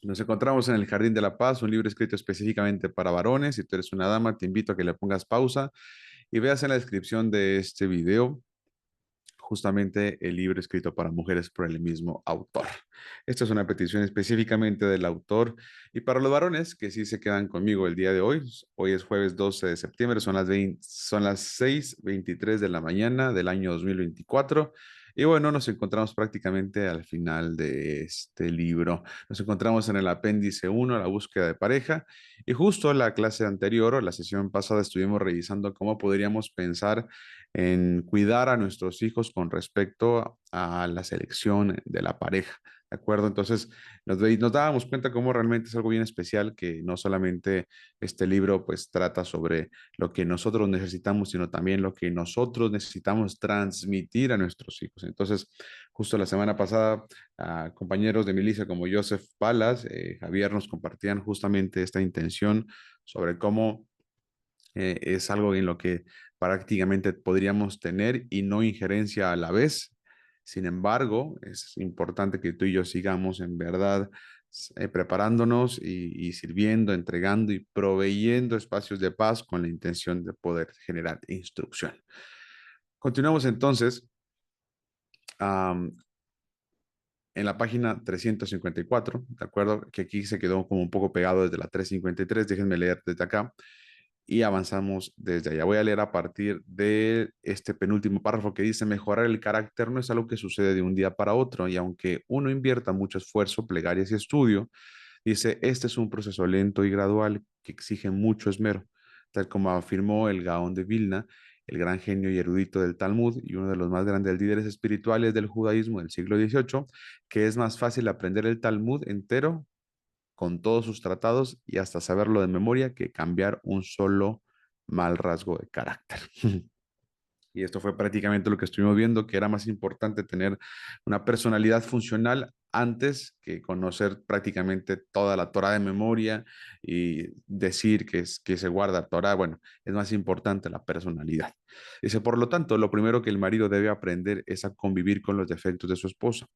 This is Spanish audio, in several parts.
Nos encontramos en El Jardín de la Paz, un libro escrito específicamente para varones. Si tú eres una dama, te invito a que le pongas pausa y veas en la descripción de este video justamente el libro escrito para mujeres por el mismo autor. Esta es una petición específicamente del autor y para los varones que sí se quedan conmigo el día de hoy. Hoy es jueves 12 de septiembre, son las 6:23 de la mañana del año 2024. Y bueno, nos encontramos prácticamente al final de este libro. Nos encontramos en el apéndice 1, la búsqueda de pareja. Y justo la clase anterior o la sesión pasada estuvimos revisando cómo podríamos pensar en cuidar a nuestros hijos con respecto a la selección de la pareja. ¿De acuerdo? Entonces nos dábamos cuenta cómo realmente es algo bien especial que no solamente este libro pues trata sobre lo que nosotros necesitamos, sino también lo que nosotros necesitamos transmitir a nuestros hijos. Entonces, justo la semana pasada, compañeros de milicia como Joseph Palas, Javier nos compartían justamente esta intención sobre cómo es algo en lo que prácticamente podríamos tener y no injerencia a la vez. Sin embargo, es importante que tú y yo sigamos en verdad preparándonos y sirviendo, entregando y proveyendo espacios de paz con la intención de poder generar instrucción. Continuamos entonces am, en la página 354, ¿de acuerdo? Que aquí se quedó como un poco pegado desde la 353. Déjenme leer desde acá y avanzamos desde allá. Voy a leer a partir de este penúltimo párrafo que dice: mejorar el carácter no es algo que sucede de un día para otro, y aunque uno invierta mucho esfuerzo, plegarias y estudio, dice, este es un proceso lento y gradual que exige mucho esmero, tal como afirmó el Gaón de Vilna, el gran genio y erudito del Talmud y uno de los más grandes líderes espirituales del judaísmo del siglo XVIII, que es más fácil aprender el Talmud entero con todos sus tratados y hasta saberlo de memoria que cambiar un solo mal rasgo de carácter. Y esto fue prácticamente lo que estuvimos viendo, que era más importante tener una personalidad funcional antes que conocer prácticamente toda la Torah de memoria y decir que se guarda Torah. Bueno, es más importante la personalidad. Dice, por lo tanto, lo primero que el marido debe aprender es a convivir con los defectos de su esposa.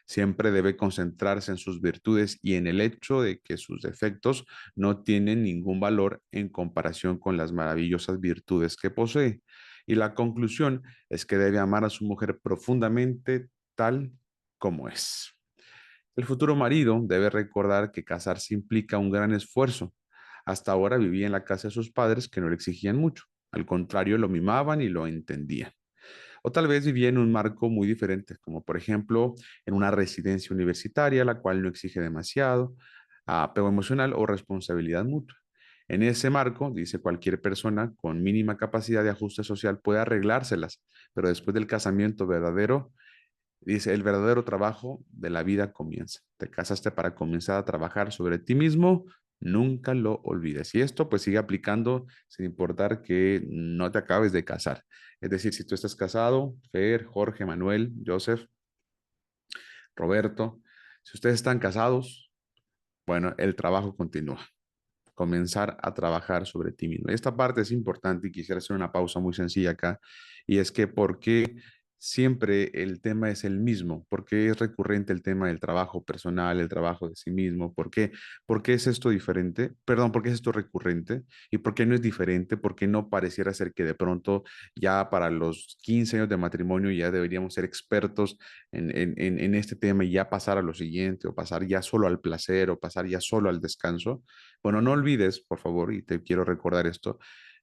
Siempre debe concentrarse en sus virtudes y en el hecho de que sus defectos no tienen ningún valor en comparación con las maravillosas virtudes que posee. Y la conclusión es que debe amar a su mujer profundamente tal como es. El futuro marido debe recordar que casarse implica un gran esfuerzo. Hasta ahora vivía en la casa de sus padres que no le exigían mucho. Al contrario, lo mimaban y lo entendían. O tal vez vivía en un marco muy diferente, como por ejemplo en una residencia universitaria, la cual no exige demasiado apego emocional o responsabilidad mutua. En ese marco, dice, cualquier persona con mínima capacidad de ajuste social puede arreglárselas, pero después del casamiento verdadero, dice, el verdadero trabajo de la vida comienza. Te casaste para comenzar a trabajar sobre ti mismo, nunca lo olvides. Y esto pues sigue aplicando sin importar que no te acabes de casar. Es decir, si tú estás casado, Fer, Jorge, Manuel, Joseph, Roberto, si ustedes están casados, bueno, el trabajo continúa. Comenzar a trabajar sobre ti mismo. Esta parte es importante y quisiera hacer una pausa muy sencilla acá, y es que ¿por qué siempre el tema es el mismo? ¿Por qué es recurrente el tema del trabajo personal, el trabajo de sí mismo? ¿Por qué es esto diferente? Perdón, ¿por qué es esto recurrente? ¿Y por qué no es diferente? ¿Por qué no pareciera ser que de pronto ya para los 15 años de matrimonio ya deberíamos ser expertos en este tema y ya pasar a lo siguiente, o pasar ya solo al placer, o pasar ya solo al descanso? Bueno, no olvides, por favor, y te quiero recordar esto,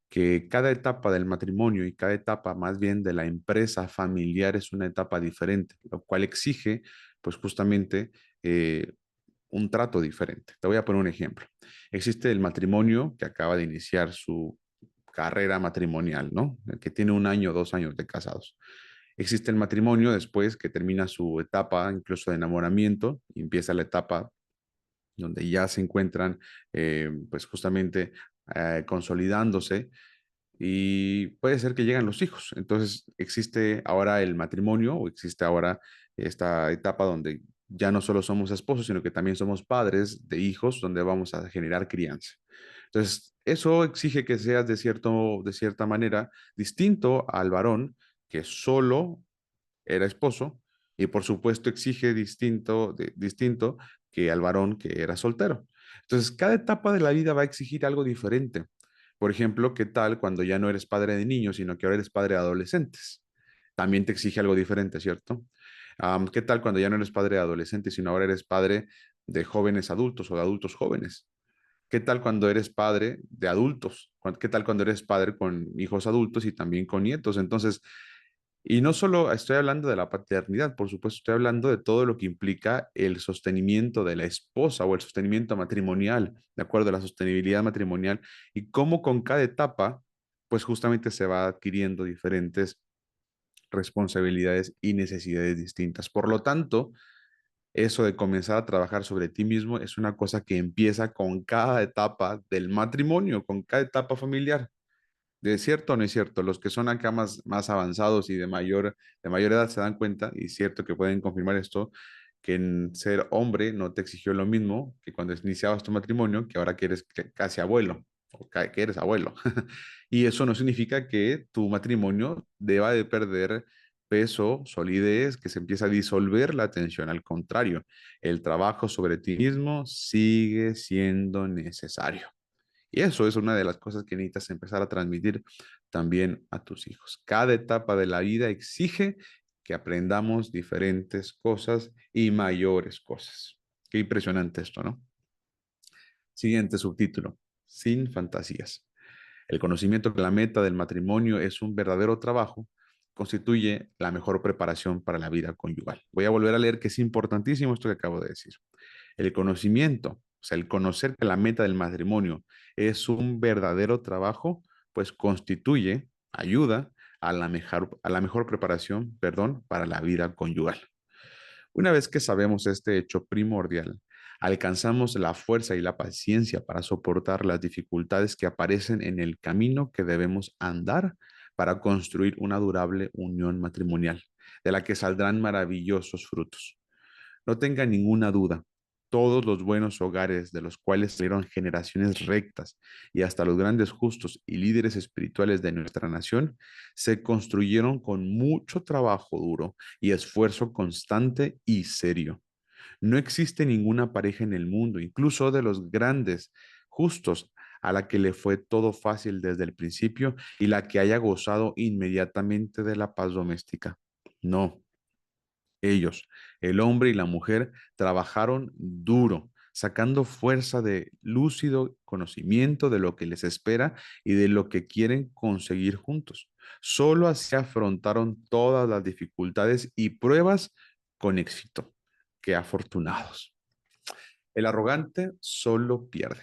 que cada etapa del matrimonio y cada etapa más bien de la empresa familiar es una etapa diferente, lo cual exige, pues justamente, un trato diferente. Te voy a poner un ejemplo. Existe el matrimonio que acaba de iniciar su carrera matrimonial, ¿no? El que tiene un año o 2 años de casados. Existe el matrimonio después que termina su etapa incluso de enamoramiento y empieza la etapa donde ya se encuentran pues justamente consolidándose, y puede ser que lleguen los hijos. Entonces existe ahora el matrimonio, o existe ahora esta etapa donde ya no solo somos esposos, sino que también somos padres de hijos, donde vamos a generar crianza. Entonces, eso exige que seas de cierta manera distinto al varón que solo era esposo, y por supuesto exige distinto que al varón que era soltero. Entonces, cada etapa de la vida va a exigir algo diferente. Por ejemplo, ¿qué tal cuando ya no eres padre de niños, sino que ahora eres padre de adolescentes? También te exige algo diferente, ¿cierto? ¿Qué tal cuando ya no eres padre de adolescentes, sino ahora eres padre de jóvenes adultos o de adultos jóvenes? ¿Qué tal cuando eres padre de adultos? ¿Qué tal cuando eres padre con hijos adultos y también con nietos? Entonces, y no solo estoy hablando de la paternidad, por supuesto, estoy hablando de todo lo que implica el sostenimiento de la esposa o el sostenimiento matrimonial, de acuerdo a la sostenibilidad matrimonial, y cómo con cada etapa, pues justamente se va adquiriendo diferentes responsabilidades y necesidades distintas. Por lo tanto, eso de comenzar a trabajar sobre ti mismo es una cosa que empieza con cada etapa del matrimonio, con cada etapa familiar. ¿De cierto o no es cierto? Los que son acá más avanzados y de mayor edad se dan cuenta, y es cierto que pueden confirmar esto, que en ser hombre no te exigió lo mismo que cuando iniciabas tu matrimonio, que ahora que eres casi abuelo, o que eres abuelo. Y eso no significa que tu matrimonio deba de perder peso, solidez, que se empieza a disolver la tensión. Al contrario, el trabajo sobre ti mismo sigue siendo necesario. Y eso es una de las cosas que necesitas empezar a transmitir también a tus hijos. Cada etapa de la vida exige que aprendamos diferentes cosas y mayores cosas. Qué impresionante esto, ¿no? Siguiente subtítulo, sin fantasías. El conocimiento que la meta del matrimonio es un verdadero trabajo constituye la mejor preparación para la vida conyugal. Voy a volver a leer que es importantísimo esto que acabo de decir. El conocimiento, o sea, el conocer que la meta del matrimonio es un verdadero trabajo, pues constituye, ayuda a la mejor preparación, perdón, para la vida conyugal. Una vez que sabemos este hecho primordial, alcanzamos la fuerza y la paciencia para soportar las dificultades que aparecen en el camino que debemos andar para construir una durable unión matrimonial, de la que saldrán maravillosos frutos. No tenga ninguna duda, todos los buenos hogares de los cuales salieron generaciones rectas y hasta los grandes justos y líderes espirituales de nuestra nación se construyeron con mucho trabajo duro y esfuerzo constante y serio. No existe ninguna pareja en el mundo, incluso de los grandes justos, a la que le fue todo fácil desde el principio y la que haya gozado inmediatamente de la paz doméstica. No. Ellos, el hombre y la mujer, trabajaron duro, sacando fuerza de lúcido conocimiento de lo que les espera y de lo que quieren conseguir juntos. Solo así afrontaron todas las dificultades y pruebas con éxito. Qué afortunados. El arrogante solo pierde.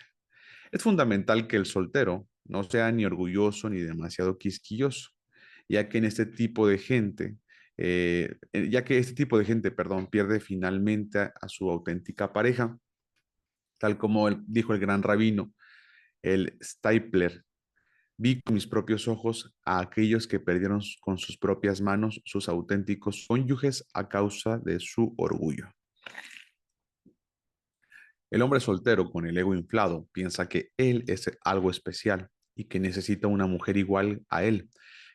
Es fundamental que el soltero no sea ni orgulloso ni demasiado quisquilloso, ya que en este tipo de gente, ya que este tipo de gente, perdón, pierde finalmente a su auténtica pareja, tal como dijo el gran rabino, el Stapler, vi con mis propios ojos a aquellos que perdieron con sus propias manos sus auténticos cónyuges a causa de su orgullo. El hombre soltero con el ego inflado piensa que él es algo especial y que necesita una mujer igual a él,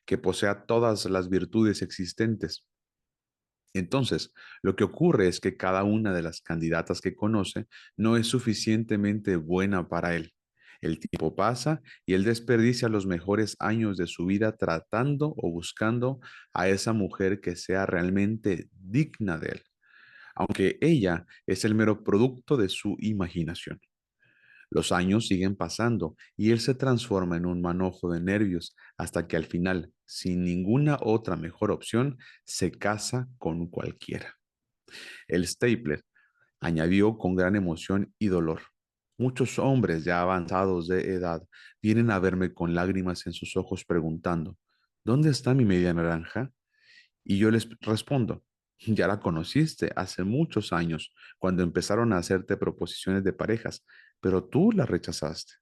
que posea todas las virtudes existentes. Entonces, lo que ocurre es que cada una de las candidatas que conoce no es suficientemente buena para él. El tiempo pasa y él desperdicia los mejores años de su vida tratando o buscando a esa mujer que sea realmente digna de él, aunque ella es el mero producto de su imaginación. Los años siguen pasando y él se transforma en un manojo de nervios hasta que al final, sin ninguna otra mejor opción, se casa con cualquiera. El Stapler añadió con gran emoción y dolor. Muchos hombres ya avanzados de edad vienen a verme con lágrimas en sus ojos preguntando, ¿dónde está mi media naranja? Y yo les respondo, ya la conociste hace muchos años, cuando empezaron a hacerte proposiciones de parejas, pero tú la rechazaste.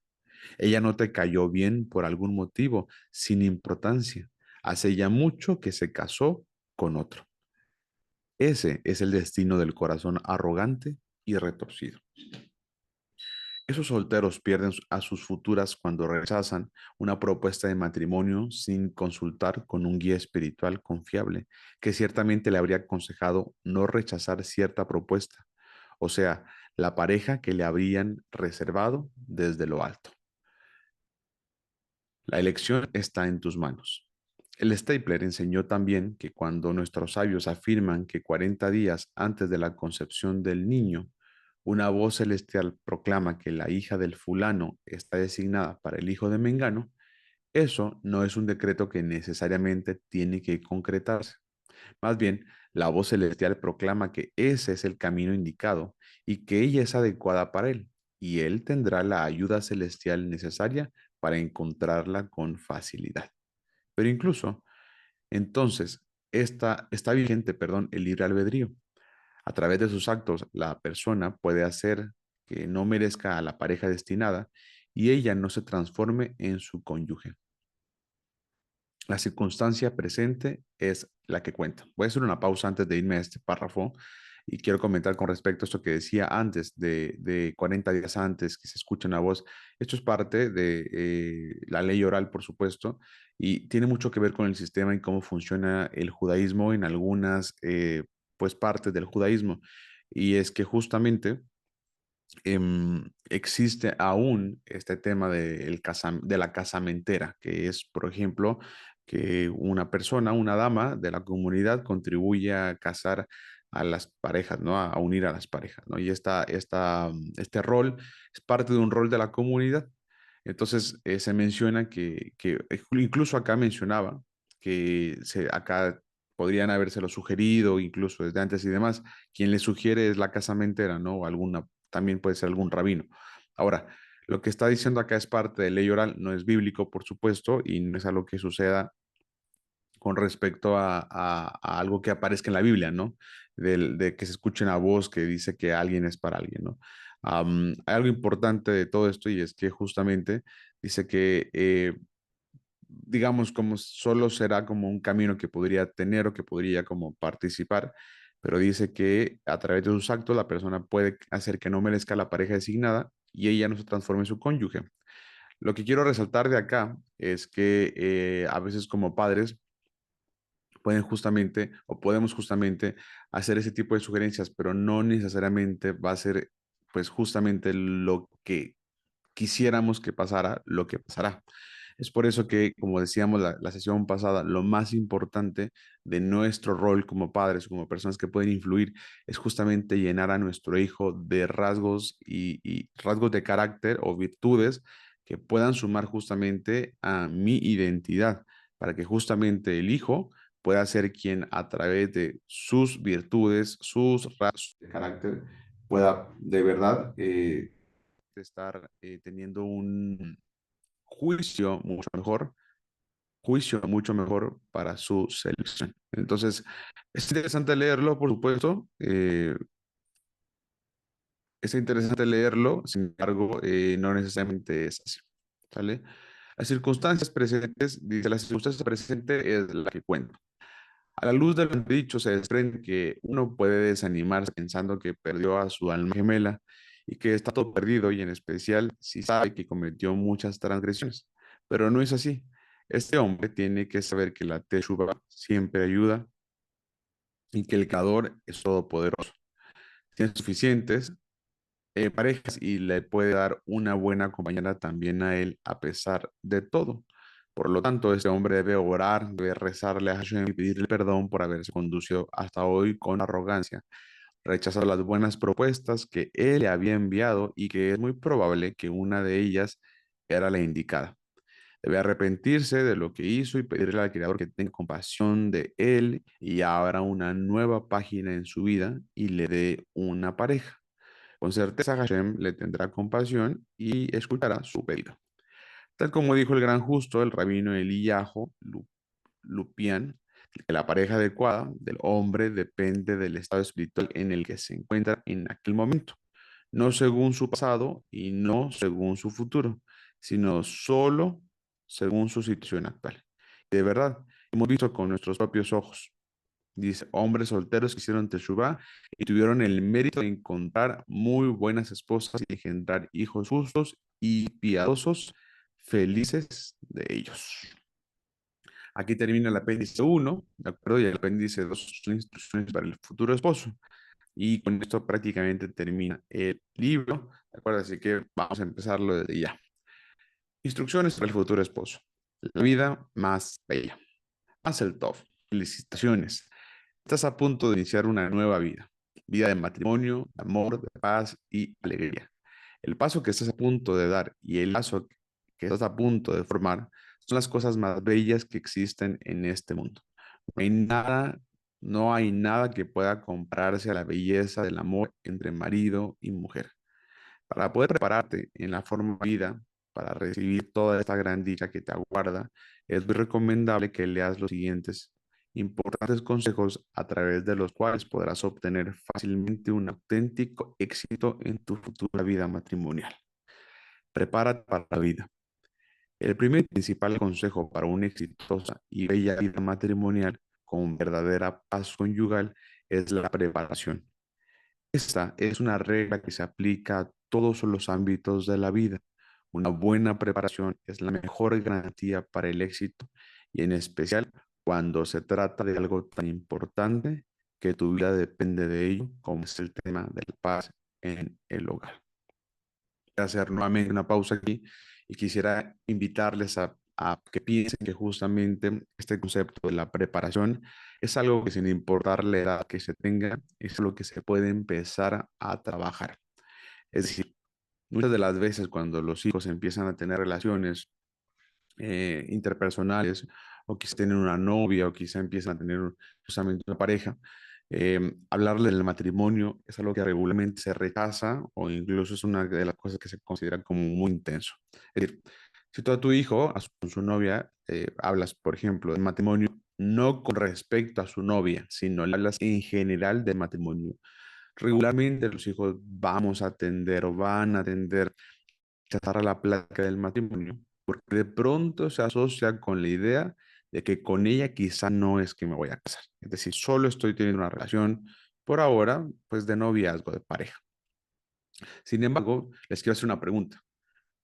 Ella no te cayó bien por algún motivo, sin importancia. Hace ya mucho que se casó con otro. Ese es el destino del corazón arrogante y retorcido. Esos solteros pierden a sus futuras cuando rechazan una propuesta de matrimonio sin consultar con un guía espiritual confiable, que ciertamente le habría aconsejado no rechazar cierta propuesta. O sea, la pareja que le habrían reservado desde lo alto. La elección está en tus manos. El Stapler enseñó también que cuando nuestros sabios afirman que 40 días antes de la concepción del niño, una voz celestial proclama que la hija del fulano está designada para el hijo de Mengano, eso no es un decreto que necesariamente tiene que concretarse. Más bien, la voz celestial proclama que ese es el camino indicado y que ella es adecuada para él, y él tendrá la ayuda celestial necesaria para encontrarla con facilidad. Pero incluso, entonces, está vigente, perdón, el libre albedrío. A través de sus actos, la persona puede hacer que no merezca a la pareja destinada y ella no se transforme en su cónyuge. La circunstancia presente es la que cuenta. Voy a hacer una pausa antes de irme a este párrafo y quiero comentar con respecto a esto que decía antes, de 40 días antes que se escucha una voz. Esto es parte de la ley oral, por supuesto, y tiene mucho que ver con el sistema y cómo funciona el judaísmo en algunas pues partes del judaísmo. Y es que justamente existe aún este tema de la casamentera, que es, por ejemplo, que una persona, una dama de la comunidad contribuye a casar a las parejas, ¿no? A unir a las parejas, ¿no? Y este rol es parte de un rol de la comunidad. Entonces, se menciona que incluso acá mencionaba que acá podrían habérselo sugerido, incluso desde antes y demás. Quien le sugiere es la casamentera, ¿no? O también puede ser algún rabino. Ahora, lo que está diciendo acá es parte de ley oral, no es bíblico, por supuesto, y no es algo que suceda con respecto a algo que aparezca en la Biblia, ¿no? De que se escuche una voz que dice que alguien es para alguien, ¿no? Hay algo importante de todo esto y es que justamente dice que, digamos, como solo será como un camino que podría tener o que podría como participar, pero dice que a través de sus actos la persona puede hacer que no merezca la pareja designada y ella no se transforme en su cónyuge. Lo que quiero resaltar de acá es que a veces como padres pueden justamente o podemos justamente hacer ese tipo de sugerencias, pero no necesariamente va a ser pues justamente lo que quisiéramos que pasara, lo que pasará. Es por eso que, como decíamos la sesión pasada, lo más importante de nuestro rol como padres, como personas que pueden influir, es justamente llenar a nuestro hijo de rasgos y rasgos de carácter o virtudes que puedan sumar justamente a mi identidad, para que justamente el hijo pueda ser quien a través de sus virtudes, sus rasgos de carácter, pueda de verdad estar teniendo un juicio juicio mucho mejor para su selección. Entonces, es interesante leerlo, por supuesto, es interesante leerlo, sin embargo, no necesariamente es así, ¿sale? Las circunstancias presentes, dice, la circunstancia presente es la que cuenta. A la luz de lo dicho, se desprende que uno puede desanimarse pensando que perdió a su alma gemela y que está todo perdido, y en especial si sabe que cometió muchas transgresiones. Pero no es así. Este hombre tiene que saber que la Teshuvah siempre ayuda y que el Creador es todopoderoso. Tiene suficientes parejas y le puede dar una buena compañera también a él a pesar de todo. Por lo tanto, este hombre debe orar, debe rezarle a Hashem y pedirle perdón por haberse conducido hasta hoy con arrogancia, rechazar las buenas propuestas que él le había enviado y que es muy probable que una de ellas era la indicada. Debe arrepentirse de lo que hizo y pedirle al Creador que tenga compasión de él y abra una nueva página en su vida y le dé una pareja. Con certeza Hashem le tendrá compasión y escuchará su pedido. Tal como dijo el gran justo, el rabino Eliyahu Lupián, que la pareja adecuada del hombre depende del estado espiritual en el que se encuentra en aquel momento, no según su pasado y no según su futuro, sino solo según su situación actual. De verdad, hemos visto con nuestros propios ojos. Dice, hombres solteros que hicieron Teshuvah y tuvieron el mérito de encontrar muy buenas esposas y engendrar hijos justos y piadosos, felices de ellos. Aquí termina el apéndice 1, ¿de acuerdo? Y el apéndice 2 son instrucciones para el futuro esposo. Y con esto prácticamente termina el libro, ¿de acuerdo? Así que vamos a empezarlo desde ya. Instrucciones para el futuro esposo. La vida más bella. Hasselhoff, felicitaciones. Estás a punto de iniciar una nueva vida. Vida de matrimonio, de amor, de paz y alegría. El paso que estás a punto de dar y el lazo que estás a punto de formar son las cosas más bellas que existen en este mundo. No hay nada, no hay nada que pueda compararse a la belleza del amor entre marido y mujer. Para poder prepararte en la forma de vida, para recibir toda esta gran dicha que te aguarda, es muy recomendable que leas los siguientes importantes consejos a través de los cuales podrás obtener fácilmente un auténtico éxito en tu futura vida matrimonial. Prepárate para la vida. El primer y principal consejo para una exitosa y bella vida matrimonial con verdadera paz conyugal es la preparación. Esta es una regla que se aplica a todos los ámbitos de la vida. Una buena preparación es la mejor garantía para el éxito y en especial cuando se trata de algo tan importante que tu vida depende de ello, como es el tema de la paz en el hogar. Voy a hacer nuevamente una pausa aquí y quisiera invitarles a que piensen que justamente este concepto de la preparación es algo que sin importar la edad que se tenga, es lo que se puede empezar a trabajar. Es decir, muchas de las veces cuando los hijos empiezan a tener relaciones interpersonales, o quizá tienen una novia, o quizá empiezan a tener justamente una pareja, hablarle del matrimonio es algo que regularmente se rechaza o incluso es una de las cosas que se considera como muy intenso. Es decir, si tú a tu hijo, con su novia, hablas, por ejemplo, del matrimonio, no con respecto a su novia, sino le hablas en general del matrimonio. Regularmente los hijos vamos a atender o van a atender rechazar la plática del matrimonio, porque de pronto se asocia con la idea de que con ella quizá no es que me voy a casar. Es decir, solo estoy teniendo una relación por ahora, pues de noviazgo, de pareja. Sin embargo, les quiero hacer una pregunta.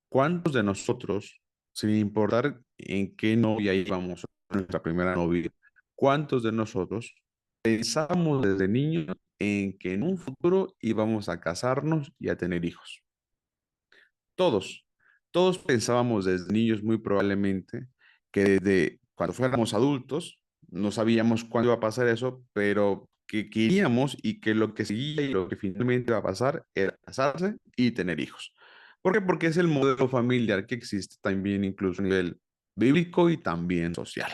¿Cuántos de nosotros, sin importar en qué novia íbamos, nuestra primera novia, cuántos de nosotros pensamos desde niños en que en un futuro íbamos a casarnos y a tener hijos? Todos, todos pensábamos desde niños muy probablemente que desde cuando fuéramos adultos no sabíamos cuándo iba a pasar eso, pero que queríamos y que lo que seguía y lo que finalmente iba a pasar era casarse y tener hijos. ¿Por qué? Porque es el modelo familiar que existe también incluso a nivel bíblico y también social.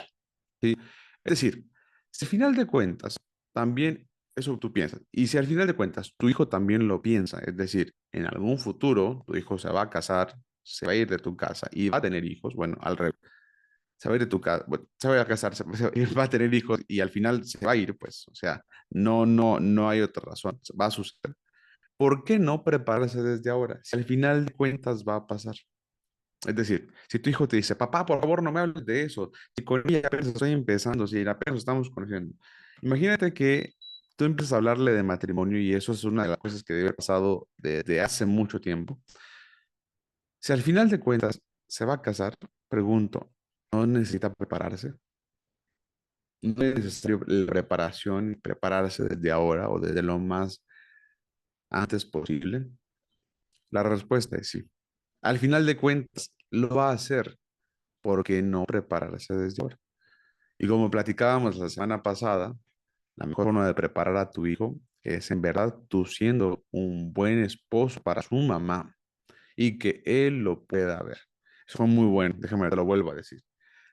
¿Sí? Es decir, si al final de cuentas también eso tú piensas, y si al final de cuentas tu hijo también lo piensa, es decir, en algún futuro tu hijo se va a casar, se va a ir de tu casa y va a tener hijos, bueno, al revés, se va a ir de tu casa, bueno, se va a casar, va a tener hijos y al final se va a ir, pues, o sea, no hay otra razón, va a suceder. ¿Por qué no prepararse desde ahora? Si al final de cuentas va a pasar. Es decir, si tu hijo te dice, papá, por favor, no me hables de eso, si con ella apenas estoy empezando, si apenas estamos conociendo. Imagínate que tú empiezas a hablarle de matrimonio y eso es una de las cosas que debe haber pasado desde hace mucho tiempo. Si al final de cuentas se va a casar, pregunto, ¿no necesita prepararse? ¿No es necesario la preparación, prepararse desde ahora o desde lo más antes posible? La respuesta es sí. Al final de cuentas, lo va a hacer. ¿Por qué no prepararse desde ahora? Y como platicábamos la semana pasada, la mejor forma de preparar a tu hijo es en verdad tú siendo un buen esposo para su mamá y que él lo pueda ver. Eso fue muy bueno, déjame te lo vuelvo a decir.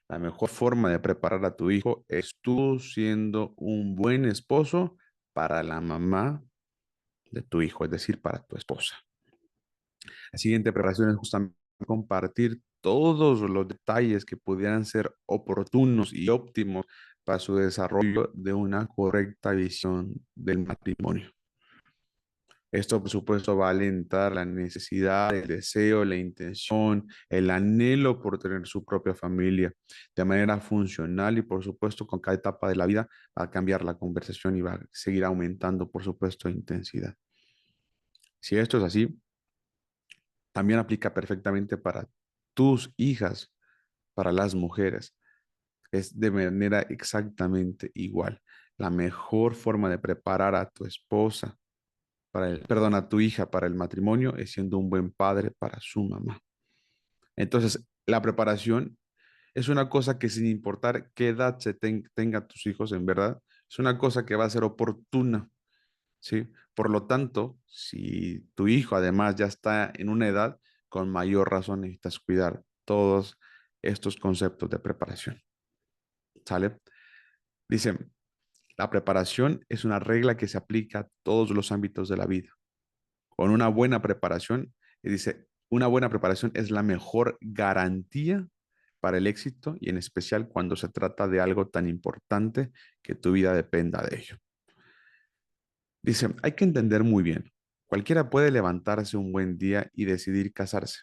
La mejor forma de preparar a tu hijo es tú siendo un buen esposo para la mamá de tu hijo, es decir, para tu esposa. La siguiente preparación es justamente compartir todos los detalles que pudieran ser oportunos y óptimos para su desarrollo de una correcta visión del matrimonio. Esto, por supuesto, va a alentar la necesidad, el deseo, la intención, el anhelo por tener su propia familia de manera funcional y, por supuesto, con cada etapa de la vida va a cambiar la conversación y va a seguir aumentando, por supuesto, intensidad. Si esto es así, también aplica perfectamente para tus hijas, para las mujeres. Es de manera exactamente igual. La mejor forma de preparar a tu esposa perdón, a tu hija para el matrimonio es siendo un buen padre para su mamá. Entonces, la preparación es una cosa que sin importar qué edad tenga tus hijos, en verdad, es una cosa que va a ser oportuna, ¿sí? Por lo tanto, si tu hijo además ya está en una edad, con mayor razón necesitas cuidar todos estos conceptos de preparación, ¿sale? Dice, la preparación es una regla que se aplica a todos los ámbitos de la vida. Con una buena preparación, y dice, una buena preparación es la mejor garantía para el éxito y en especial cuando se trata de algo tan importante que tu vida dependa de ello. Dice, hay que entender muy bien, cualquiera puede levantarse un buen día y decidir casarse.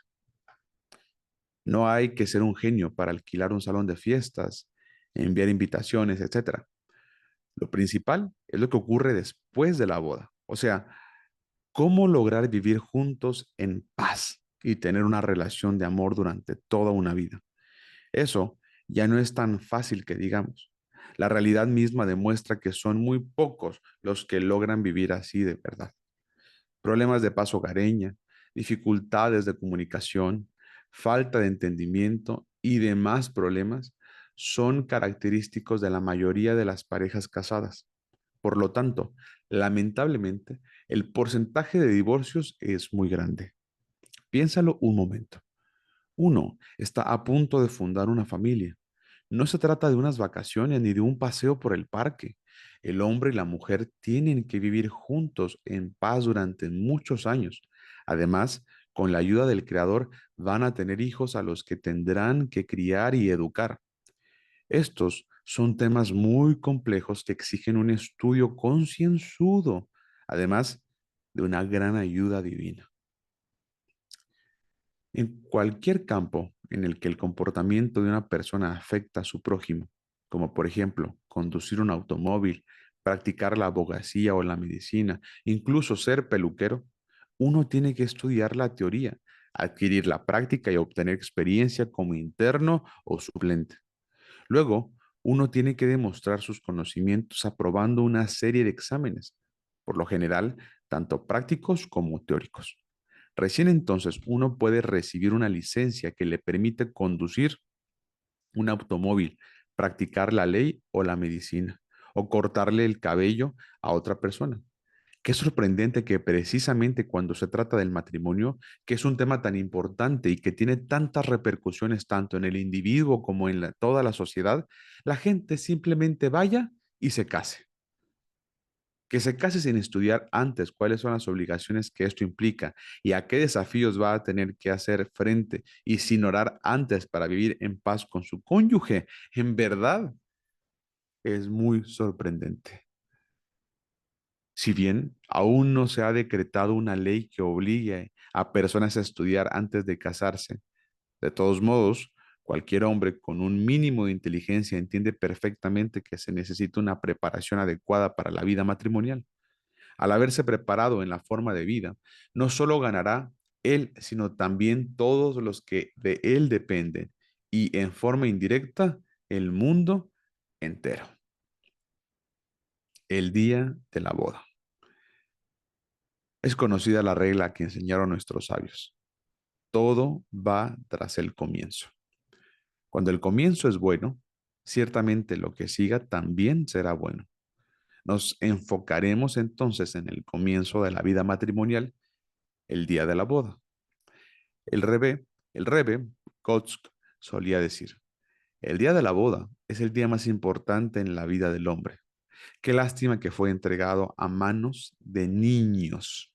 No hay que ser un genio para alquilar un salón de fiestas, enviar invitaciones, etcétera. Lo principal es lo que ocurre después de la boda. O sea, cómo lograr vivir juntos en paz y tener una relación de amor durante toda una vida. Eso ya no es tan fácil que digamos. La realidad misma demuestra que son muy pocos los que logran vivir así de verdad. Problemas de paz hogareña, dificultades de comunicación, falta de entendimiento y demás problemas son característicos de la mayoría de las parejas casadas. Por lo tanto, lamentablemente, el porcentaje de divorcios es muy grande. Piénsalo un momento. Uno está a punto de fundar una familia. No se trata de unas vacaciones ni de un paseo por el parque. El hombre y la mujer tienen que vivir juntos en paz durante muchos años. Además, con la ayuda del Creador, van a tener hijos a los que tendrán que criar y educar. Estos son temas muy complejos que exigen un estudio concienzudo, además de una gran ayuda divina. En cualquier campo en el que el comportamiento de una persona afecta a su prójimo, como por ejemplo conducir un automóvil, practicar la abogacía o la medicina, incluso ser peluquero, uno tiene que estudiar la teoría, adquirir la práctica y obtener experiencia como interno o suplente. Luego, uno tiene que demostrar sus conocimientos aprobando una serie de exámenes, por lo general, tanto prácticos como teóricos. Recién entonces uno puede recibir una licencia que le permite conducir un automóvil, practicar la ley o la medicina, o cortarle el cabello a otra persona. Qué sorprendente que precisamente cuando se trata del matrimonio, que es un tema tan importante y que tiene tantas repercusiones tanto en el individuo como en toda la sociedad, la gente simplemente vaya y se case. Que se case sin estudiar antes cuáles son las obligaciones que esto implica y a qué desafíos va a tener que hacer frente y sin orar antes para vivir en paz con su cónyuge, en verdad es muy sorprendente. Si bien aún no se ha decretado una ley que obligue a personas a estudiar antes de casarse, de todos modos, cualquier hombre con un mínimo de inteligencia entiende perfectamente que se necesita una preparación adecuada para la vida matrimonial. Al haberse preparado en la forma de vida, no solo ganará él, sino también todos los que de él dependen y en forma indirecta el mundo entero. El día de la boda. Es conocida la regla que enseñaron nuestros sabios. Todo va tras el comienzo. Cuando el comienzo es bueno, ciertamente lo que siga también será bueno. Nos enfocaremos entonces en el comienzo de la vida matrimonial, el día de la boda. El Rebe, Kotzk, solía decir, el día de la boda es el día más importante en la vida del hombre. Qué lástima que fue entregado a manos de niños.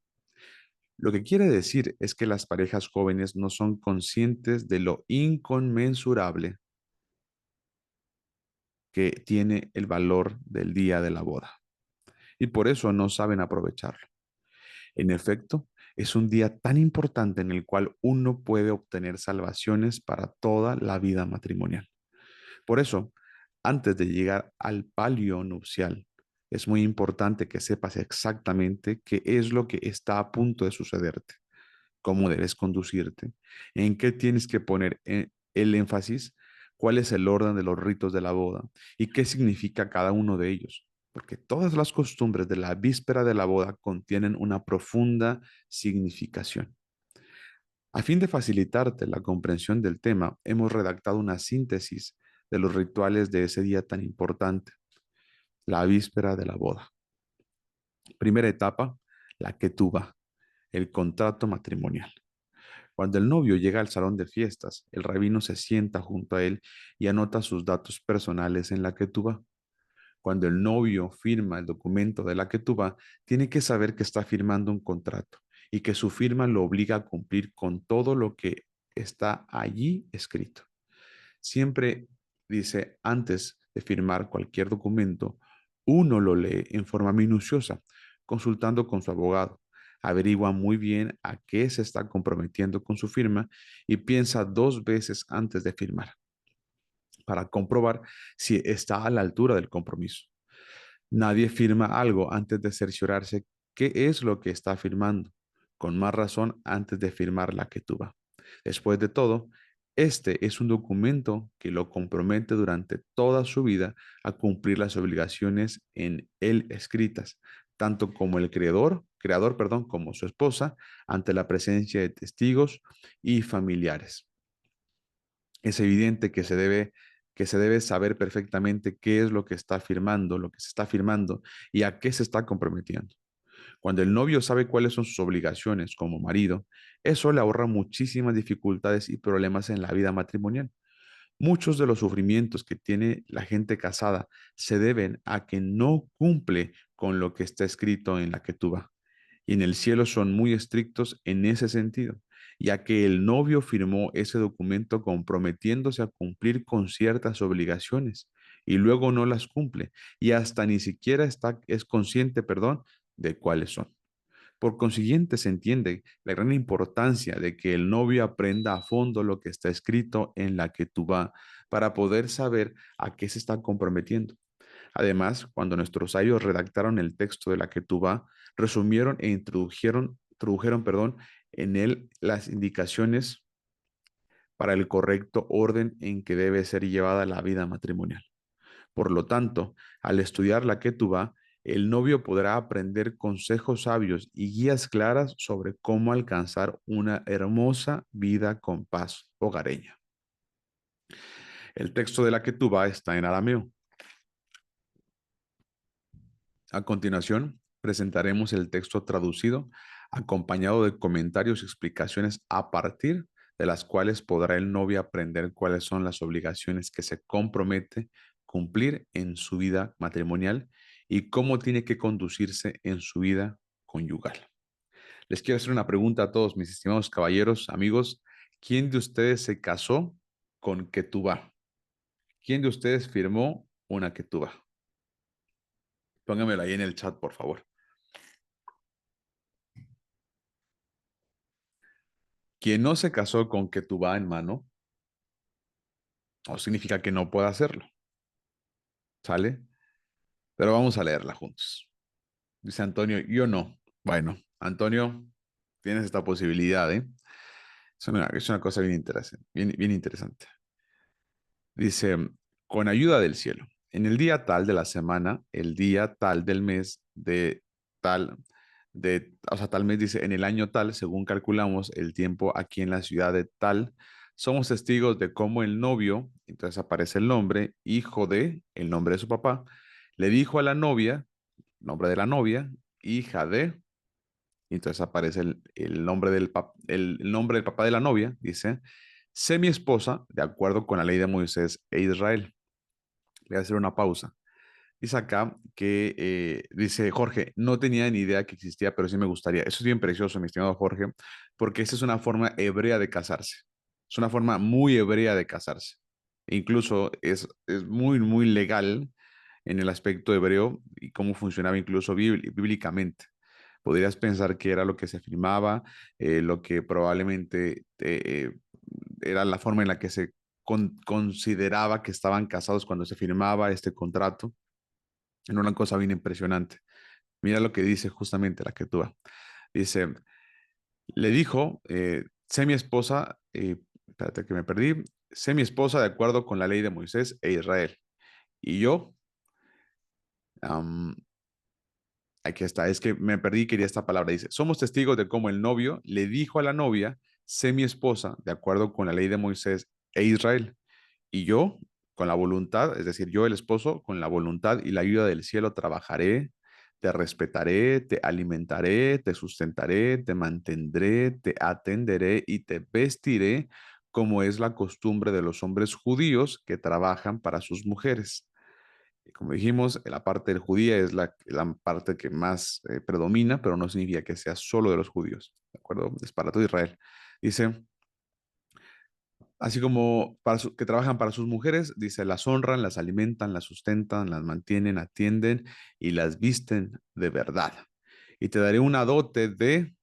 Lo que quiere decir es que las parejas jóvenes no son conscientes de lo inconmensurable que tiene el valor del día de la boda y por eso no saben aprovecharlo. En efecto, es un día tan importante en el cual uno puede obtener salvaciones para toda la vida matrimonial. Por eso, antes de llegar al palio nupcial, es muy importante que sepas exactamente qué es lo que está a punto de sucederte, cómo debes conducirte, en qué tienes que poner el énfasis, cuál es el orden de los ritos de la boda y qué significa cada uno de ellos. porque todas las costumbres de la víspera de la boda contienen una profunda significación. A fin de facilitarte la comprensión del tema, hemos redactado una síntesis de los rituales de ese día tan importante, la víspera de la boda. Primera etapa, la ketubá, el contrato matrimonial. Cuando el novio llega al salón de fiestas, el rabino se sienta junto a él y anota sus datos personales en la ketubá. Cuando el novio firma el documento de la ketubá, tiene que saber que está firmando un contrato y que su firma lo obliga a cumplir con todo lo que está allí escrito. Siempre dice, antes de firmar cualquier documento, uno lo lee en forma minuciosa, consultando con su abogado. Averigua muy bien a qué se está comprometiendo con su firma y piensa dos veces antes de firmar para comprobar si está a la altura del compromiso. Nadie firma algo antes de cerciorarse qué es lo que está firmando, con más razón antes de firmar la ketubá. Después de todo, este es un documento que lo compromete durante toda su vida a cumplir las obligaciones en él escritas, tanto como el creador, como su esposa, ante la presencia de testigos y familiares. Es evidente que se debe saber perfectamente qué es lo que está firmando, lo que se está firmando y a qué se está comprometiendo. Cuando el novio sabe cuáles son sus obligaciones como marido, eso le ahorra muchísimas dificultades y problemas en la vida matrimonial. Muchos de los sufrimientos que tiene la gente casada se deben a que no cumple con lo que está escrito en la Ketubá. Y en el cielo son muy estrictos en ese sentido, ya que el novio firmó ese documento comprometiéndose a cumplir con ciertas obligaciones y luego no las cumple y hasta ni siquiera es consciente, perdón, de cuáles son. Por consiguiente, se entiende la gran importancia de que el novio aprenda a fondo lo que está escrito en la Ketubá para poder saber a qué se está comprometiendo. Además, cuando nuestros sabios redactaron el texto de la Ketubá, resumieron e introdujeron, en él las indicaciones para el correcto orden en que debe ser llevada la vida matrimonial. Por lo tanto, al estudiar la Ketubá, el novio podrá aprender consejos sabios y guías claras sobre cómo alcanzar una hermosa vida con paz hogareña. El texto de la Ketubá está en arameo. A continuación, presentaremos el texto traducido, acompañado de comentarios y explicaciones a partir de las cuales podrá el novio aprender cuáles son las obligaciones que se compromete cumplir en su vida matrimonial y cómo tiene que conducirse en su vida conyugal. Les quiero hacer una pregunta a todos mis estimados caballeros, amigos. ¿Quién de ustedes se casó con ketubá? ¿Quién de ustedes firmó una ketubá? Póngamelo ahí en el chat, por favor. Quien no se casó con ketubá en mano, no significa que no pueda hacerlo, ¿sale? Pero vamos a leerla juntos. Dice Antonio, yo no. Bueno, Antonio, tienes esta posibilidad, ¿eh? Es una cosa bien interesante, bien interesante. Dice, con ayuda del cielo, en el día tal de la semana, el día tal del mes de tal, o sea, tal mes dice, en el año tal, según calculamos el tiempo aquí en la ciudad de tal, somos testigos de cómo el novio, entonces aparece el nombre, hijo de, el nombre de su papá, le dijo a la novia, nombre de la novia, hija de, y entonces aparece el nombre el nombre del papá de la novia, dice, sé mi esposa de acuerdo con la ley de Moisés e Israel. Voy a hacer una pausa. Dice acá que, dice Jorge, no tenía ni idea que existía, pero sí me gustaría. Eso es bien precioso, mi estimado Jorge, porque esa es una forma hebrea de casarse. Es una forma muy hebrea de casarse. E incluso es muy legal en el aspecto hebreo y cómo funcionaba incluso bíblicamente. Podrías pensar que era lo que se firmaba, lo que probablemente era la forma en la que se consideraba que estaban casados cuando se firmaba este contrato. Era una cosa bien impresionante. Mira lo que dice justamente la escritura. Dice, le dijo, sé mi esposa, espérate que me perdí, sé mi esposa de acuerdo con la ley de Moisés e Israel. Y yo Am, Aquí está, es que me perdí, quería esta palabra. Dice, somos testigos de cómo el novio le dijo a la novia, sé mi esposa, de acuerdo con la ley de Moisés e Israel. Y yo, con la voluntad, es decir, yo el esposo, con la voluntad y la ayuda del cielo, trabajaré, te respetaré, te alimentaré, te sustentaré, te mantendré, te atenderé y te vestiré, como es la costumbre de los hombres judíos que trabajan para sus mujeres. Y como dijimos, la parte del judía es la parte que más predomina, pero no significa que sea solo de los judíos, ¿de acuerdo? Es para todo Israel. Dice, así como que trabajan para sus mujeres, dice, las honran, las alimentan, las sustentan, las mantienen, atienden y las visten de verdad. Y te daré una dote de,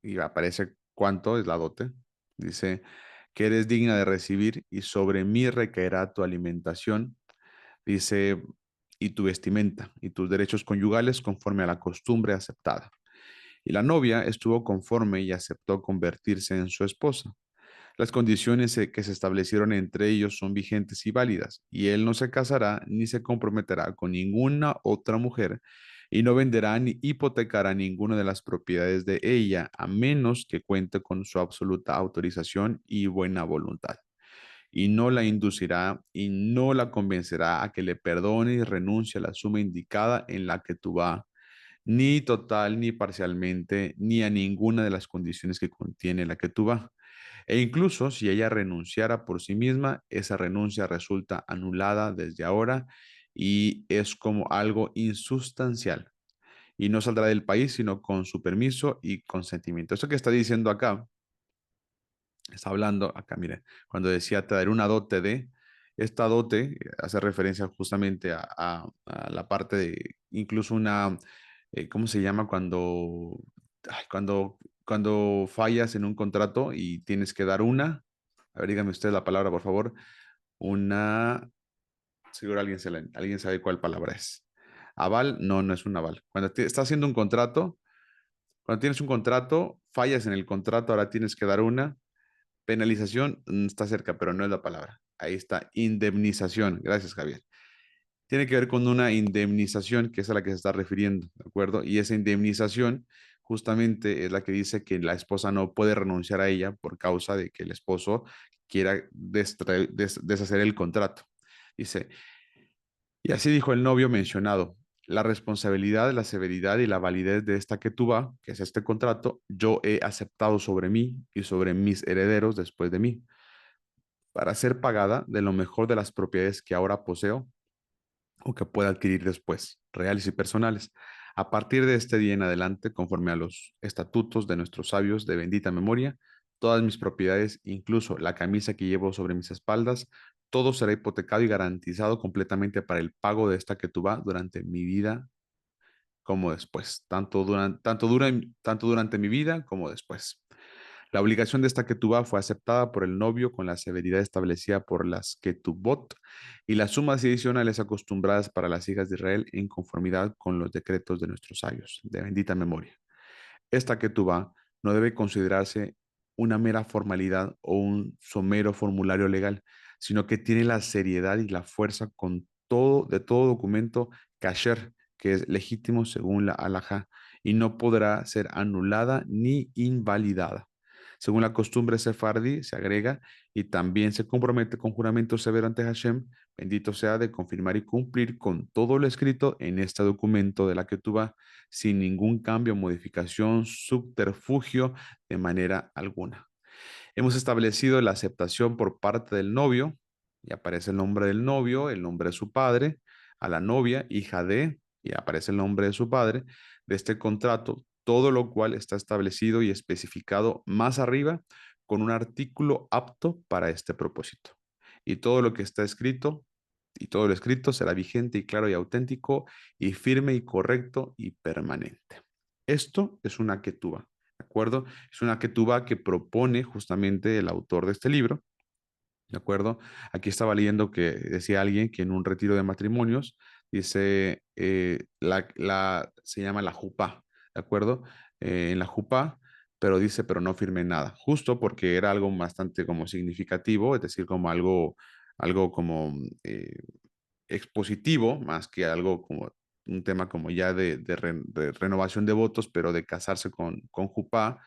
y aparece cuánto es la dote, dice, que eres digna de recibir y sobre mí recaerá tu alimentación, dice, y tu vestimenta y tus derechos conyugales conforme a la costumbre aceptada. Y la novia estuvo conforme y aceptó convertirse en su esposa. Las condiciones que se establecieron entre ellos son vigentes y válidas, y él no se casará ni se comprometerá con ninguna otra mujer y no venderá ni hipotecará ninguna de las propiedades de ella, a menos que cuente con su absoluta autorización y buena voluntad. Y no la inducirá y no la convencerá a que le perdone y renuncie a la suma indicada en la que tú vas, ni total ni parcialmente, ni a ninguna de las condiciones que contiene la que tú vas. E incluso si ella renunciara por sí misma, esa renuncia resulta anulada desde ahora y es como algo insustancial. Y no saldrá del país sino con su permiso y consentimiento. Eso que está diciendo acá, está hablando acá, mire, cuando decía te daré una dote de, esta dote hace referencia justamente a la parte de incluso una, ¿cómo se llama? Cuando fallas en un contrato y tienes que dar una, a ver, dígame usted la palabra, por favor, una, seguro alguien sabe cuál palabra es. Aval, no, no es un aval. Cuando estás haciendo un contrato, cuando tienes un contrato, fallas en el contrato, ahora tienes que dar una. Penalización está cerca, pero no es la palabra. Ahí está, indemnización. Gracias, Javier. Tiene que ver con una indemnización, que es a la que se está refiriendo, ¿de acuerdo? Y esa indemnización justamente es la que dice que la esposa no puede renunciar a ella por causa de que el esposo quiera deshacer el contrato. Dice, y así dijo el novio mencionado, la responsabilidad, la severidad y la validez de esta ketubá, que es este contrato, yo he aceptado sobre mí y sobre mis herederos después de mí para ser pagada de lo mejor de las propiedades que ahora poseo o que pueda adquirir después, reales y personales. A partir de este día en adelante, conforme a los estatutos de nuestros sabios de bendita memoria, todas mis propiedades, incluso la camisa que llevo sobre mis espaldas, todo será hipotecado y garantizado completamente para el pago de esta que tú vas durante mi vida como después, tanto durante mi vida como después. La obligación de esta ketubá fue aceptada por el novio con la severidad establecida por las ketubot y las sumas adicionales acostumbradas para las hijas de Israel en conformidad con los decretos de nuestros sabios, de bendita memoria. Esta ketubá no debe considerarse una mera formalidad o un somero formulario legal, sino que tiene la seriedad y la fuerza de todo documento kasher, que es legítimo según la halajá, y no podrá ser anulada ni invalidada. Según la costumbre sefardí, se agrega, y también se compromete con juramento severo ante Hashem, bendito sea, de confirmar y cumplir con todo lo escrito en este documento de la Ketubá, sin ningún cambio, modificación, subterfugio de manera alguna. Hemos establecido la aceptación por parte del novio, y aparece el nombre del novio, el nombre de su padre, a la novia, hija de, y aparece el nombre de su padre, de este contrato, todo lo cual está establecido y especificado más arriba con un artículo apto para este propósito. Y todo lo que está escrito y todo lo escrito será vigente y claro y auténtico y firme y correcto y permanente. Esto es una ketubá, ¿de acuerdo? Es una ketubá que propone justamente el autor de este libro, ¿de acuerdo? Aquí estaba leyendo que decía alguien que en un retiro de matrimonios dice, se llama la jupá, ¿de acuerdo? En la jupá, pero dice, pero no firme nada, justo porque era algo bastante como significativo, es decir, como algo como expositivo, más que algo como un tema como ya de renovación de votos, pero de casarse con Jupá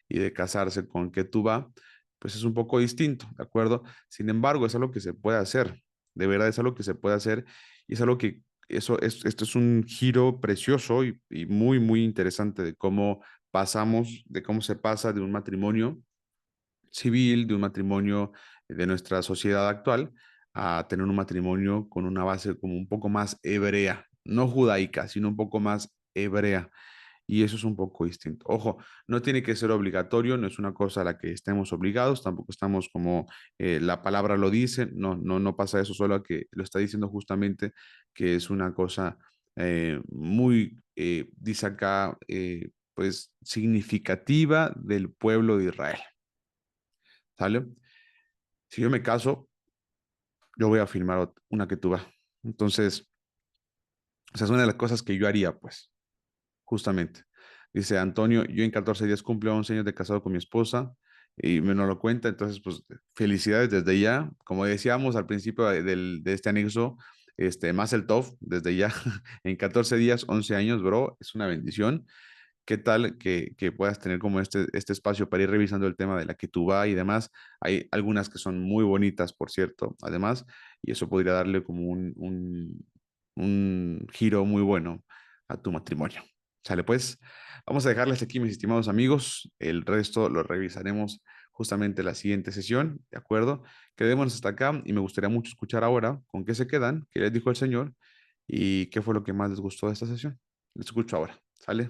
y de casarse con Ketubá, pues es un poco distinto, ¿de acuerdo? Sin embargo, es algo que se puede hacer, de verdad es algo que se puede hacer y es algo que esto es un giro precioso y muy, muy interesante de cómo pasamos, de cómo se pasa de un matrimonio civil, de un matrimonio de nuestra sociedad actual, a tener un matrimonio con una base como un poco más hebrea, no judaica, sino un poco más hebrea. Y eso es un poco distinto. Ojo, no tiene que ser obligatorio, no es una cosa a la que estemos obligados, tampoco estamos como la palabra lo dice, no pasa eso, solo a que lo está diciendo justamente que es una cosa muy, dice acá, pues significativa del pueblo de Israel. ¿Sale? Si yo me caso, yo voy a firmar una que tú vas. Entonces, o sea, es una de las cosas que yo haría, pues, justamente. Dice Antonio, yo en 14 días cumplo 11 años de casado con mi esposa y me no lo cuenta, entonces, pues, felicidades desde ya. Como decíamos al principio de este anexo, más el top, desde ya, en 14 días, 11 años, bro, es una bendición. ¿Qué tal que puedas tener como este espacio para ir revisando el tema de la que tú vas y demás? Hay algunas que son muy bonitas, por cierto, además, y eso podría darle como un giro muy bueno a tu matrimonio. Sale, pues, vamos a dejarles aquí, mis estimados amigos. El resto lo revisaremos justamente la siguiente sesión, ¿de acuerdo? Quedémonos hasta acá y me gustaría mucho escuchar ahora con qué se quedan, qué les dijo el Señor y qué fue lo que más les gustó de esta sesión. Les escucho ahora, ¿sale?